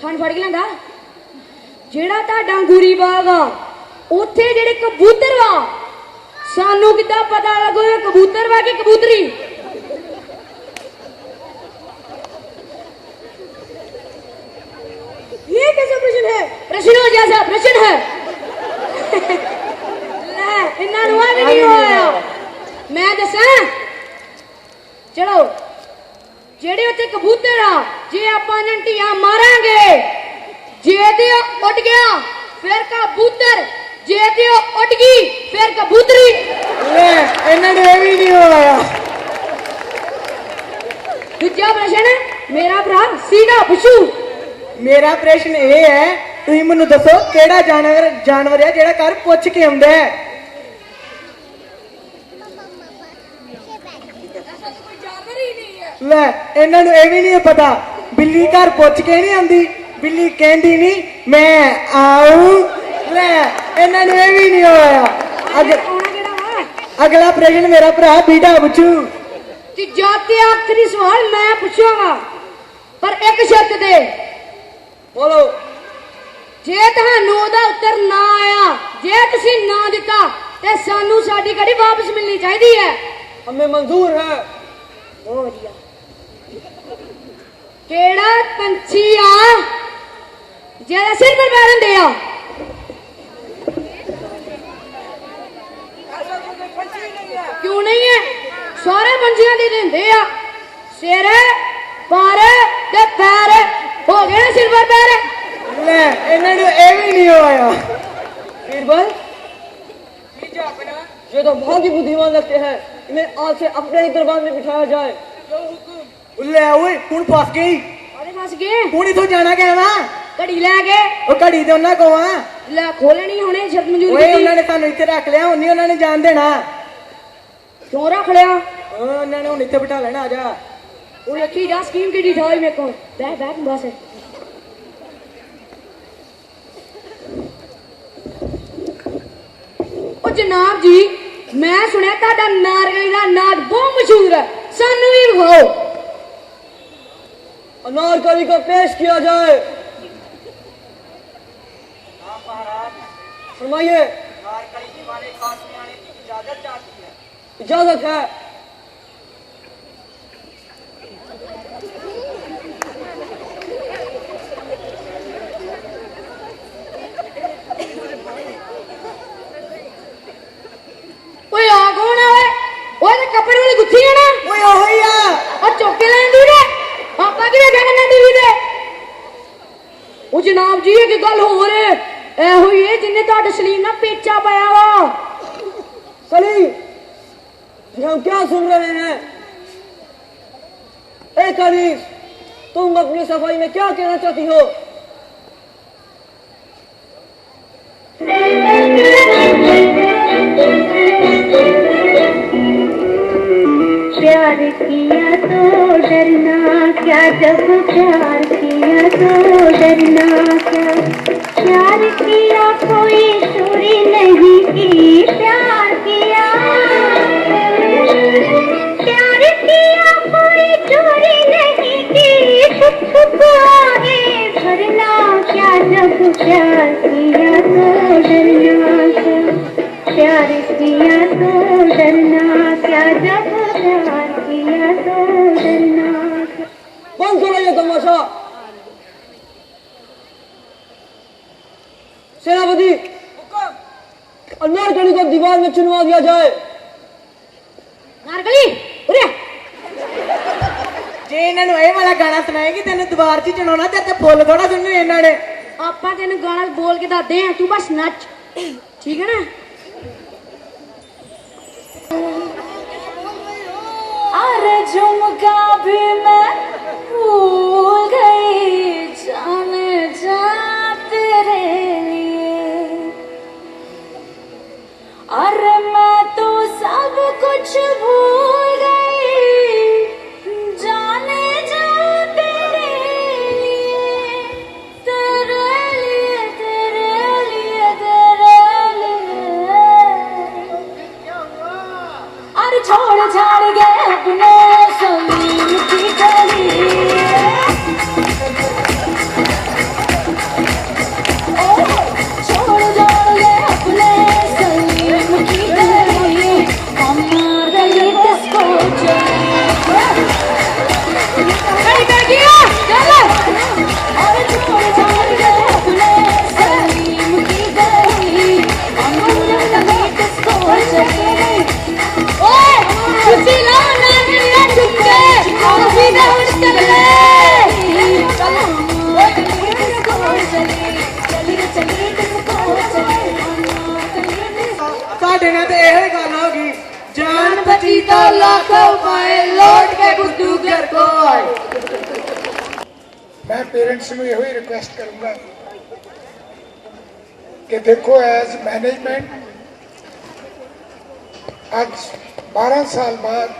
ਖਾਨ ਫੜ ਕੇ ਲੈਂਦਾ ਜਿਹੜਾ ਤੁਹਾਡਾ ਅੰਗੂਰੀ ਬਾਗ ਆ ਉੱਥੇ ਜਿਹੜੇ ਕਬੂਤਰ ਵਾ ਸਾਨੂੰ ਕਿੱਦਾਂ ਪਤਾ ਲੱਗੂਗਾ ਕਬੂਤਰ ਵਾ ਕਿ ਕਬੂਤਰੀ ये कैसा प्रश्न है? प्रश्न हो जैसा प्रश्न है ले इन्ना नुआ भी नहीं होया मैं दसा चलो जेड़े उत्ते कबूतर आ जे आपां नंटियां मारांगे जे ते उड़ गया फिर कबूतर जे ते उड़ गई फिर कबूतरी ਲੈ ਇਹਨਾਂ ਨੂੰ ਇਹ ਵੀ ਨਹੀਂ ਹੋਇਆ दूजा प्रश्न मेरा भरा सीधा पुछू ਮੇਰਾ ਪ੍ਰਸ਼ਨ ਇਹ ਹੈ ਤੁਸੀਂ ਮੈਨੂੰ ਦੱਸੋ ਕਿਹੜਾ ਜਾਨਵਰ ਹੈ ਜਿਹੜਾ ਘਰ ਪੁੱਛ ਕੇ ਆਉਂਦਾ ਹੈ ਲੈ ਇਹਨਾਂ ਨੂੰ ਇਹ ਵੀ ਨਹੀਂ ਪਤਾ ਬਿੱਲੀ ਘਰ ਪੁੱਛ ਕੇ ਨਹੀਂ ਆਉਂਦੀ ਬਿੱਲੀ ਕਹਿੰਦੀ ਨਹੀਂ ਮੈਂ ਆਉਂ ਲੈ ਇਹਨਾਂ ਨੂੰ ਇਹ ਵੀ ਨਹੀਂ ਹੋਇਆ ਅਗਲਾ ਪ੍ਰਸ਼ਨ ਮੇਰਾ ਭਰਾ ਬੀਟਾ ਪੁੱਛੂ ਤੀਜਾ ਤੇ ਆਖਰੀ ਸਵਾਲ ਮੈਂ ਪੁੱਛਾਂਗਾ ਪਰ ਇੱਕ ਸ਼ਰਤ ਤੇ बोलो। ਜੇ ਤੁਹਾਨੂੰ ਉਹਦਾ ਉੱਤਰ ਨਾ ਆਇਆ ਜੇ ਤੁਸੀਂ ਨਾ ਦਿੱਤਾ ਤੇ ਸਾਨੂੰ ਸਾਡੀ ਘੜੀ ਵਾਪਸ ਮਿਲਣੀ ਚਾਹੀਦੀ ਹੈ हमें मंजूर है। ਬਹੁਤ ਵਧੀਆ ਕਿਹੜਾ ਪੰਛੀ ਆ ਜਿਹੜਾ ਸਿਰ ਪਰ ਬੈਠ ਹੁੰਦੇ ਆ ਕਿਉਂ ਨਹੀਂ ਹੈ ਸਾਰੇ ਪੰਛੀਆਂ ਦੇ ਦਿੰਦੇ ਆ ਸਿਰ ਪਰ ਤੇ ਪੈਰ ਹੋ ਗਏ ਨਾ ਸਿਰ ਪਰ ਪੈਰ ਲੈ ਇਹਨਾਂ ਨੂੰ ਇਹ ਵੀ ਨਹੀਂ ਹੋਇਆ बीरबल ये तो बहुत ही बुद्धिमान लगते हैं। इन्हें आज से अपने ही दरबार में बिठाया जाए। ਲੈ ਓਏ ਹੁਣ ਫਸ ਗਈ ਅਰੇ ਫਸ ਗਏ ਹੁਣ ਇਥੋਂ ਜਾਣਾ ਕਿਵੇਂ ਘੜੀ ਲੈ ਕੇ ਉਹ ਘੜੀ ਤੇ ਉਹਨਾਂ ਕੋਲ ਆ ਲੈ ਖੋਲਣੀ ਹੁਣੇ ਸ਼ਰਤ ਮਨਜ਼ੂਰ ਓਏ ਕੀਤੀ ਉਹਨਾਂ ਨੇ ਸਾਨੂੰ ਇੱਥੇ ਰੱਖ ਲਿਆ ਉਹਨੀ ਉਹਨਾਂ ਨੇ ਜਾਣ ਦੇਣਾ ਕਿਉਂ ਰੱਖ ਲਿਆ ਉਹਨਾਂ ਨੇ ਹੁਣ ਇੱਥੇ ਬਿਠਾ ਲੈਣਾ ਆ ਜਾ ਉਹ ਰੱਖੀ ਜਾ ਸਕੀਮ ਕਿਹੜੀ ਠਾਈ ਮੇਰੇ ਕੋਲ ਬੈਠ ਬਸ ਉਹ ਜਨਾਬ ਜੀ ਮੈਂ ਸੁਣਿਆ ਤੁਹਾਡਾ ਨਾਰਗਲੀ ਦਾ ਨਾਚ ਬਹੁਤ ਮਸ਼ਹੂਰ ਹੈ ਸਾਨੂੰ ਵੀ ਵਿਖਾਓ अनारकली को पेश किया जाए। फरमाइए। इजाजत है। धक्के लेंदी रे आपा की देखा करना टीवी दे ਉਹ ਜਨਾਬ ਜੀ ਇਹ ਗੱਲ ਹੋ ਰੇ ਐ ਹੋਈ ਏ ਜਿੰਨੇ ਤੁਹਾਡੇ ਸਲੀਮ ਨਾਲ ਪੇਚਾ ਪਾਇਆ ਵਾ सलीम ये हम क्या सुन रहे हैं? ए करीब, तुम अपनी सफाई में क्या कहना चाहती हो? प्यार किया तो डरना क्या, जब प्यार किया तो डरना क्या, प्यार किया कोई चोरी नहीं की, प्यार किया कोई चोरी नहीं की, छुप छुप आगे भरना क्या, जब प्यार किया तो डरना क्या, प्यार किया तो डरना क्या, जब प्यार किया तो डरना क्या। बंद करो ये तमाशा। सेनापति, अनारकली को दीवार में चुनवा दिया जाए। नारकली उरे ਜੇ ਇਹਨਾਂ ਨੂੰ ਇਹ ਵਾਲਾ ਗਾਣਾ ਸੁਣਾਏਗੀ ਤੈਨੂੰ ਦੀਵਾਰ 'ਚ ਚੜਾਉਣਾ ਤੇ ਇੱਥੇ ਫੁੱਲ ਥੋੜਾ ਸੁਣਨੇ ਇਹਨਾਂ ਨੇ ਆਪਾਂ ਤੈਨੂੰ ਗਾਣਾ ਬੋਲ ਕੇ ਦੱਸਦੇ ਆ ਤੂੰ ਬਸ ਨੱਚ ਠੀਕ ਹੈ ਨਾ अरे झुमका भी मैं भूल गई जाने जा तेरे लिए, अरे मैं तो सब कुछ भूल गई जाने जा तेरे लिए, तेरे लिए तेरे लिए तेरे लिए, अरे छोड़ छाड़ गए अपने सलीम की गली, छोड़ छाड़ गए अपने सलीम की गली, हमार गली किसको अरे छोड़ छाड़ गए अपने सलीम की गली, हमार गली किसको चली। ओए खुशी लो ना मिलना चुपके और सीधा उड़ चल ले ਸਾਡੇ ਨਾਲ ਤੇ ਇਹੋ ਹੀ ਗੱਲ ਹੋ ਗਈ ਜਾਨ बची तो लाखों पाए लौट के बुद्धू घर को आए मैं पेरेंट्स ਨੂੰ ਇਹੋ ਹੀ ਰਿਕੁਐਸਟ ਕਰੂੰਗਾ ਕਿ ਦੇਖੋ ਐਜ਼ ਮੈਨੇਜਮੈਂਟ ਅੱਜ 12 ਸਾਲ ਬਾਅਦ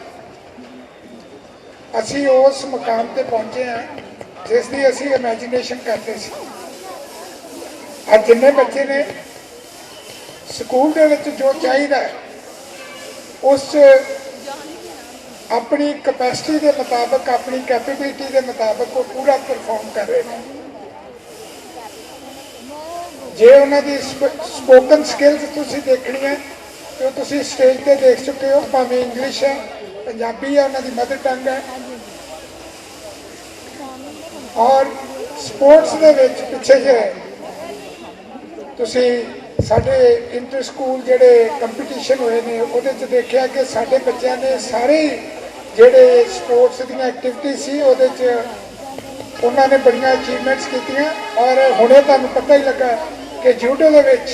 ਅਸੀਂ ਉਸ ਮੁਕਾਮ ਤੇ ਪਹੁੰਚੇ ਹਾਂ ਜਿਸ ਦੀ ਅਸੀਂ ਇਮੇਜਿਨੇਸ਼ਨ ਕਰਦੇ ਸੀ। ਅੱਜ ਜਿੰਨੇ ਬੱਚੇ ਨੇ ਸਕੂਲ ਦੇ ਵਿੱਚ ਜੋ ਚਾਹੀਦਾ ਉਸ 'ਚ ਆਪਣੀ ਕਪੈਸਿਟੀ ਦੇ ਮੁਤਾਬਕ ਆਪਣੀ ਕੈਪੇਬਿਲਿਟੀ ਦੇ ਮੁਤਾਬਕ ਉਹ ਪੂਰਾ ਪਰਫਾਰਮ ਕਰ ਰਹੇ ਨੇ। ਜੇ ਉਹਨਾਂ ਦੀ ਸਪੋਕਨ ਸਕਿੱਲਸ ਤੁਸੀਂ ਦੇਖਣੀ ਹੈ तो तुसी स्टेज पे देख चुके हो, भावें इंग्लिश है पंजाबी है उन्होंने मदर टंग है, और स्पोर्ट्स दे विच पिछे जे तुसी साडे इंटर स्कूल जेडे कंपीटिशन हुए ने उहदे च देखिया कि साडे बच्चों ने सारे जेडे स्पोर्ट्स दी एक्टिविटी सी उहदे च उन्होंने बड़ियां अचीवमेंट्स कीतियां, और हुणे तुहानूं पता ही लगा कि जूडो दे विच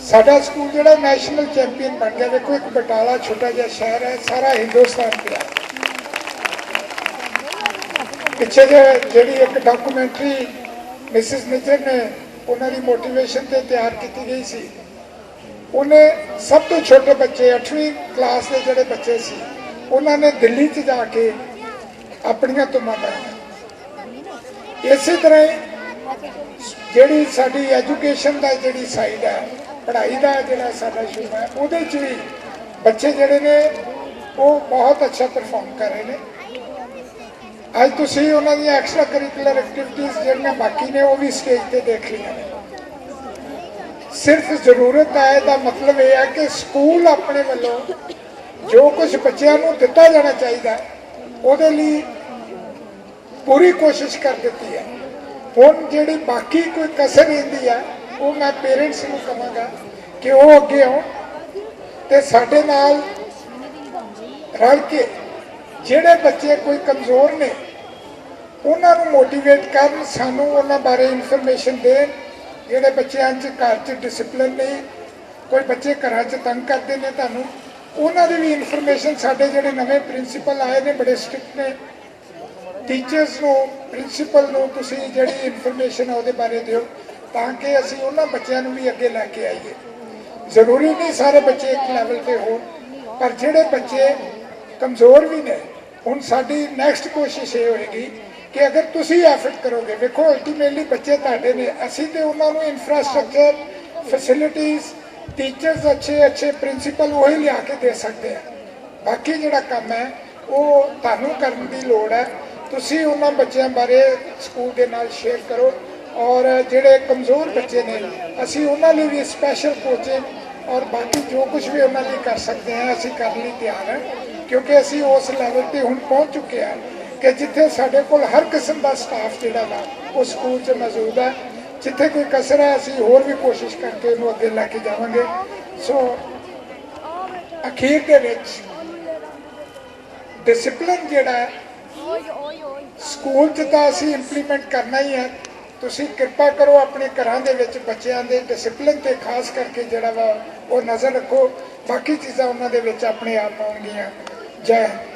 साडा स्कूल जो नैशनल चैंपीयन बन गया। देखो एक बटाला छोटा जहा शहर है, सारा हिंदुस्तान पे पिछे जी एक डॉक्यूमेंट्री मिसिस निजर ने उन्होंने मोटिवेशन से तैयार की गई सी, उन्हें सब तो छोटे बच्चे 8वीं क्लास के जोड़े बच्चे सी उन्होंने दिल्ली च जाके अपनियां तुमा पाई। इसी तरह जी साडी एजुकेशन का जी साइड है, पढ़ाई का जोड़ा साडा शुरू है, उहदे च भी बच्चे जोड़े ने वो बहुत अच्छा परफॉर्म कर रहे हैं। अज तुसीं उन्हां दी एक्स्ट्रा करिकुलर एक्टिविटीज़ जिहड़ियां बाकी ने वो भी स्टेज पे देख लिया ने। सिर्फ जरूरत है दा मतलब यह है कि स्कूल अपने वालों जो कुछ बच्चों को दिता जाना चाहिए उहदे लई पूरी कोशिश कर दी है। हुण जिहड़ी बाकी कोई कसर रहिंदी है वो मैं पेरेंट्स को कहांगा कि वो अगे आउण ते साडे नाल रल के ਜਿਹੜੇ ਬੱਚੇ ਕੋਈ ਕਮਜ਼ੋਰ ਨੇ ਉਹਨਾਂ ਨੂੰ ਮੋਟੀਵੇਟ ਕਰਨ, ਸਾਨੂੰ ਉਹਨਾਂ ਬਾਰੇ ਇਨਫੋਰਮੇਸ਼ਨ ਦੇਣ। ਜਿਹੜੇ ਬੱਚਿਆਂ 'ਚ ਘਰ 'ਚ ਡਿਸਪਲਿਨ ਨਹੀਂ, ਕੋਈ ਬੱਚੇ ਘਰਾਂ 'ਚ ਤੰਗ ਕਰਦੇ ਨੇ ਤੁਹਾਨੂੰ, ਉਹਨਾਂ ਦੀ ਵੀ ਇਨਫੋਰਮੇਸ਼ਨ। ਸਾਡੇ ਜਿਹੜੇ ਨਵੇਂ ਪ੍ਰਿੰਸੀਪਲ ਆਏ ਨੇ ਬੜੇ ਸਟ੍ਰਿਕਟ ਨੇ, ਟੀਚਰਸ ਨੂੰ, ਪ੍ਰਿੰਸੀਪਲ ਨੂੰ ਤੁਸੀਂ ਜਿਹੜੀ ਇਨਫੋਰਮੇਸ਼ਨ ਉਹਦੇ ਬਾਰੇ ਦਿਓ ਤਾਂ ਕਿ ਅਸੀਂ ਉਹਨਾਂ ਬੱਚਿਆਂ ਨੂੰ ਵੀ ਅੱਗੇ ਲੈ ਕੇ ਆਈਏ। ਜ਼ਰੂਰੀ ਨਹੀਂ ਸਾਰੇ ਬੱਚੇ ਇੱਕ ਲੈਵਲ ਤੇ ਹੋਣ, ਪਰ ਜਿਹੜੇ ਬੱਚੇ ਕਮਜ਼ੋਰ ਵੀ ਨੇ, ਹੁਣ ਸਾਡੀ ਨੈਕਸਟ ਕੋਸ਼ਿਸ਼ ਇਹ ਹੋਏਗੀ ਕਿ ਅਗਰ ਤੁਸੀਂ ਐਫਰਟ ਕਰੋਗੇ, ਵੇਖੋ ਅਲਟੀਮੇਟਲੀ ਬੱਚੇ ਤੁਹਾਡੇ ਨੇ, ਅਸੀਂ ਤੇ ਉਹਨਾਂ ਨੂੰ ਇਨਫਰਾਸਟ੍ਰਕਚਰ, ਫੈਸਿਲਿਟੀਜ਼, ਟੀਚਰਸ ਅੱਛੇ ਪ੍ਰਿੰਸੀਪਲ ਉਹੀ ਲਿਆ ਕੇ ਦੇ ਸਕਦੇ ਆ। ਬਾਕੀ ਜਿਹੜਾ ਕੰਮ ਹੈ ਉਹ ਤੁਹਾਨੂੰ ਕਰਨ ਦੀ ਲੋੜ ਹੈ। ਤੁਸੀਂ ਉਹਨਾਂ ਬੱਚਿਆਂ ਬਾਰੇ ਸਕੂਲ ਦੇ ਨਾਲ ਸ਼ੇਅਰ ਕਰੋ, ਔਰ ਜਿਹੜੇ ਕਮਜ਼ੋਰ ਬੱਚੇ ਨੇ ਅਸੀਂ ਉਹਨਾਂ ਲਈ ਵੀ ਸਪੈਸ਼ਲ ਕੋਚਿੰਗ ਔਰ ਬਾਕੀ ਜੋ ਕੁਝ ਵੀ ਉਹਨਾਂ ਲਈ ਕਰ ਸਕਦੇ ਹਾਂ ਅਸੀਂ ਕਰਨ ਲਈ ਤਿਆਰ ਹਾਂ, ਕਿਉਂਕਿ ਅਸੀਂ ਉਸ ਲੈਵਲ ਤੇ ਹੁਣ ਪਹੁੰਚ ਚੁੱਕੇ ਹਾਂ ਕਿ ਜਿੱਥੇ ਸਾਡੇ ਕੋਲ ਹਰ ਕਿਸਮ ਦਾ ਸਟਾਫ ਜਿਹੜਾ ਵਾ ਉਹ ਸਕੂਲ 'ਚ ਮੌਜੂਦ ਹੈ। ਜਿੱਥੇ ਕੋਈ ਕਸਰ ਹੈ ਅਸੀਂ ਹੋਰ ਵੀ ਕੋਸ਼ਿਸ਼ ਕਰਕੇ ਉਹਨੂੰ ਅੱਗੇ ਲੈ ਕੇ ਜਾਵਾਂਗੇ। ਸੋ ਅਖੀਰ ਦੇ ਵਿੱਚ ਡਿਸਪਲਿਨ ਜਿਹੜਾ ਹੈ ਸਕੂਲ 'ਚ ਤਾਂ ਅਸੀਂ ਇੰਪਲੀਮੈਂਟ ਕਰਨਾ ਹੀ ਹੈ। ਤੁਸੀਂ ਕਿਰਪਾ ਕਰੋ ਆਪਣੇ ਘਰਾਂ ਦੇ ਵਿੱਚ ਬੱਚਿਆਂ ਦੇ ਡਿਸਪਲਿਨ ਤੇ ਖਾਸ ਕਰਕੇ ਜਿਹੜਾ ਵਾ ਉਹ ਨਜ਼ਰ ਰੱਖੋ, ਬਾਕੀ ਚੀਜ਼ਾਂ ਉਹਨਾਂ ਦੇ ਵਿੱਚ ਆਪਣੇ ਆਪ ਆਉਣਗੀਆਂ। ਜੈ ਹਿੰਦ।